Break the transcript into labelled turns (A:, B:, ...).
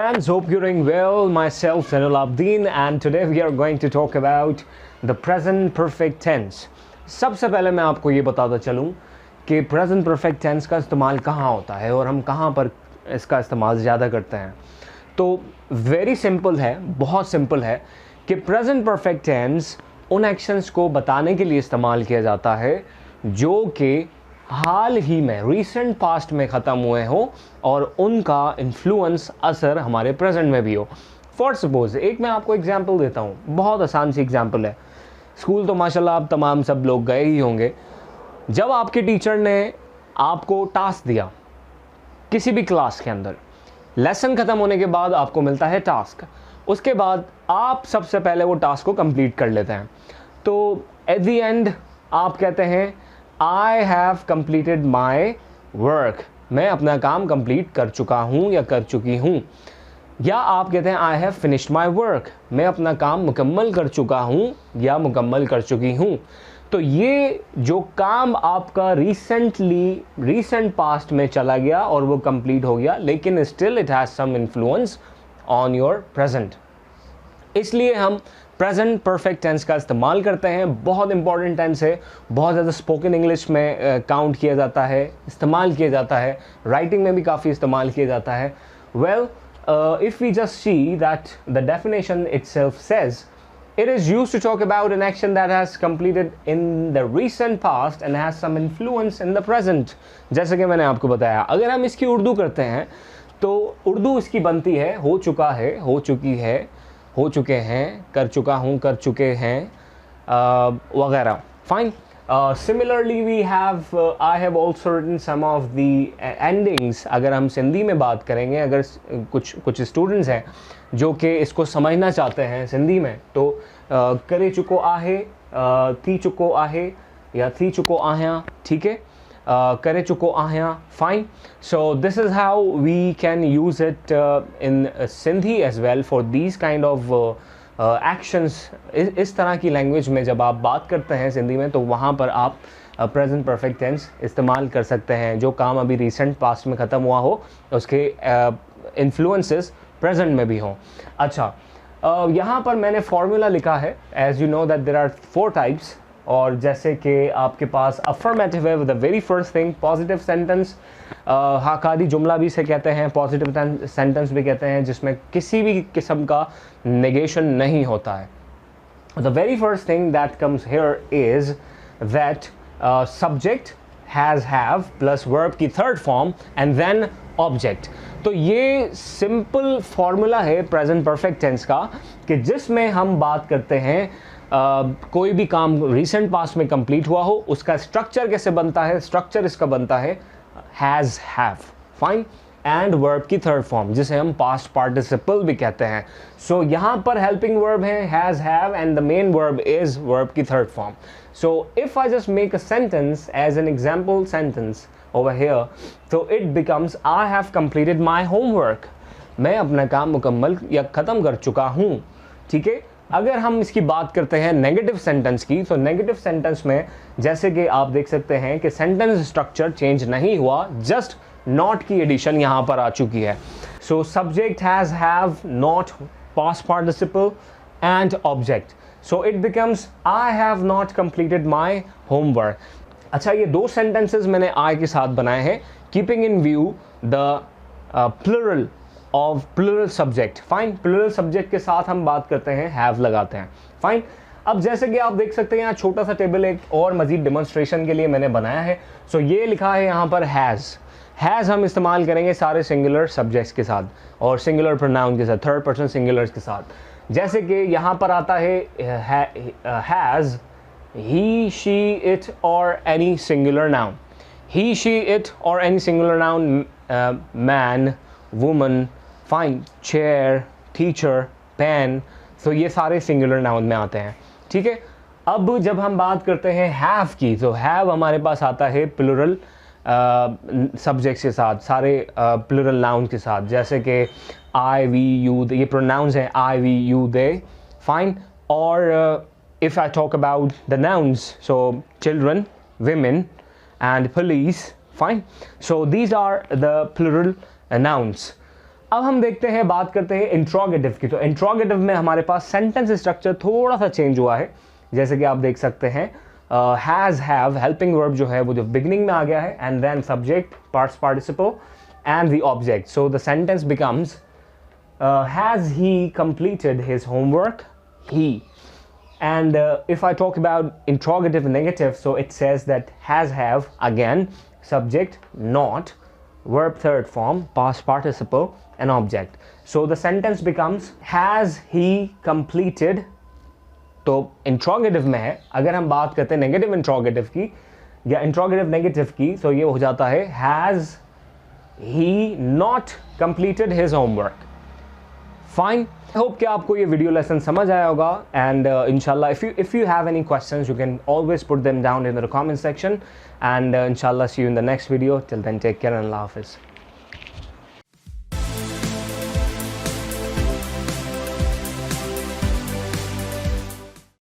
A: friends, hope you're doing well. Myself, Zainul Abdeen, and today we are going to talk about the present perfect tense. सबसे पहले मैं आपको ये बताता चलूँ कि present perfect tense का इस्तेमाल कहाँ होता है और हम कहाँ पर इसका इस्तेमाल ज़्यादा करते हैं. तो वेरी सिंपल है, बहुत सिंपल है कि present perfect tense उन एक्शंस को बताने के लिए इस्तेमाल किया जाता है जो कि हाल ही में रीसेंट पास्ट में ख़त्म हुए हो और उनका इन्फ्लुएंस असर हमारे प्रेजेंट में भी हो. फॉर सपोज एक मैं आपको एग्जांपल देता हूँ, बहुत आसान सी एग्जांपल है. स्कूल तो माशाल्लाह आप तमाम सब लोग गए ही होंगे. जब आपके टीचर ने आपको टास्क दिया किसी भी क्लास के अंदर, लेसन ख़त्म होने के बाद आपको मिलता है टास्क. उसके बाद आप सबसे पहले वो टास्क को कंप्लीट कर लेते हैं. तो एट द एंड आप कहते हैं I have completed my work, मैं अपना काम कंप्लीट कर चुका हूँ या कर चुकी हूँ. या आप कहते हैं I have finished my work, मैं अपना काम मुकम्मल कर चुका हूँ या मुकम्मल कर चुकी हूँ. तो ये जो काम आपका रीसेंट पास्ट में चला गया और वो कंप्लीट हो गया, लेकिन still it has some influence on your present. इसलिए हम प्रेजेंट परफेक्ट टेंस का इस्तेमाल करते हैं. बहुत इंपॉर्टेंट टेंस है, बहुत ज़्यादा स्पोकन इंग्लिश में काउंट किया जाता है, इस्तेमाल किया जाता है, राइटिंग में भी काफ़ी इस्तेमाल किया जाता है. Well, if we just see that the definition itself says it is used to talk about an action that has completed in the recent past and has some influence in the present. जैसे कि मैंने आपको बताया, अगर हम इसकी उर्दू करते हैं तो उर्दू इसकी बनती है हो चुका है, हो चुकी है, हो चुके हैं, कर चुका हूँ, कर चुके हैं, वगैरह. Fine. Similarly we have I have also written some of the endings. अगर हम सिंधी में बात करेंगे, अगर कुछ स्टूडेंट्स हैं जो कि इसको समझना चाहते हैं सिंधी में, तो करे चुको आहे, थी चुको आहे या थी चुको आहियां. ठीक है, करे चुको आहियां. Fine. So this is how we can use it in Sindhi as well for these kind of actions. इस तरह की लैंग्वेज में जब आप बात करते हैं सिंधी में, तो वहाँ पर आप प्रेजेंट परफेक्ट टेंस इस्तेमाल कर सकते हैं. जो काम अभी रिसेंट पास्ट में ख़त्म हुआ हो, उसके इन्फ्लुएंसेस प्रेजेंट में भी हों. अच्छा, यहाँ पर मैंने फॉर्मूला लिखा है. As you know that there are 4 types. और जैसे कि आपके पास अफर्मेटिव है, the very first thing positive sentence, हाकादी जुमला भी इसे कहते हैं, पॉजिटिव सेंटेंस भी कहते हैं, जिसमें किसी भी किस्म का नेगेशन नहीं होता है. The very first thing that comes here is that subject has have plus verb की third form and then object. तो ये सिंपल फार्मूला है प्रेजेंट परफेक्ट टेंस का, कि जिसमें हम बात करते हैं कोई भी काम रिसेंट पास्ट में कंप्लीट हुआ हो, उसका स्ट्रक्चर कैसे बनता है. स्ट्रक्चर इसका बनता है has have. Fine. And verb की थर्ड फॉर्म, जिसे हम पास्ट पार्टिसिपल भी कहते हैं. सो यहाँ पर हेल्पिंग वर्ब है has have and the main verb is verb की third form. So if I just make a sentence as an example sentence over here, so it becomes I have completed my homework. मैं अपना काम मुकम्मल या ख़त्म कर चुका हूँ. ठीक है. अगर हम इसकी बात करते हैं नेगेटिव सेंटेंस की, तो नेगेटिव सेंटेंस में जैसे कि आप देख सकते हैं कि सेंटेंस स्ट्रक्चर चेंज नहीं हुआ, जस्ट नॉट की एडिशन यहाँ पर आ चुकी है. So subject has have not past participle and object. So it becomes I have not completed my homework. अच्छा, ये 2 सेंटेंसेस मैंने आई के साथ बनाए हैं, keeping in view the plural of plural subject. Fine. Plural subject के साथ हम बात करते हैं, हैव लगाते हैं. फाइन. अब जैसे कि आप देख सकते हैं, यहाँ छोटा सा टेबल एक और मजीद डेमोन्स्ट्रेशन के लिए मैंने बनाया है. सो ये लिखा है यहाँ पर हैज़. हैज़ हम इस्तेमाल करेंगे सारे सिंगुलर सब्जेक्ट्स के साथ और सिंगुलर प्रोनाउन के साथ, थर्ड पर्सन सिंगुलर्स के साथ. जैसे कि यहाँ पर आता है has he, she, it or any singular noun. He, she, it or any singular noun, man, woman, fine, chair, teacher, pen. So ये सारे singular noun में आते हैं. ठीक है. अब जब हम बात करते हैं have की, तो have हमारे पास आता है plural subjects के साथ, सारे plural nouns के साथ. जैसे कि I, we, you, ये pronouns हैं I, we, you, they. Fine. और if I talk about the nouns, so children, women and police. Fine. So these are the plural nouns. अब हम देखते हैं, बात करते हैं इंट्रोगेटिव की। तो इंट्रोगेटिव में हमारे पास सेंटेंस स्ट्रक्चर थोड़ा सा चेंज हुआ है। जैसे कि आप देख सकते हैं, हैज़, हैव, हेल्पिंग वर्ब जो है वो जो बिगिनिंग में आ गया है, and then subject, past participle and the object. So the sentence becomes has he completed his homework, he. And if I talk about interrogative negative, so it says that has, have, again, subject, not, verb third form, past participle, and object. So the sentence becomes has he completed. तो interrogative में है। अगर हम बात करते हैं negative interrogative की या इंट्रोगेटिव नेगेटिव की, तो ये हो जाता है has he not completed his homework. Fine, I hope कि आपको ये वीडियो लेसन समझ आया होगा। एंड इंशाल्लाह if you have any questions you can always put them down in the comment section, and इंशाल्लाह see you in the next video. Till then take care and अल्लाह हाफिज़।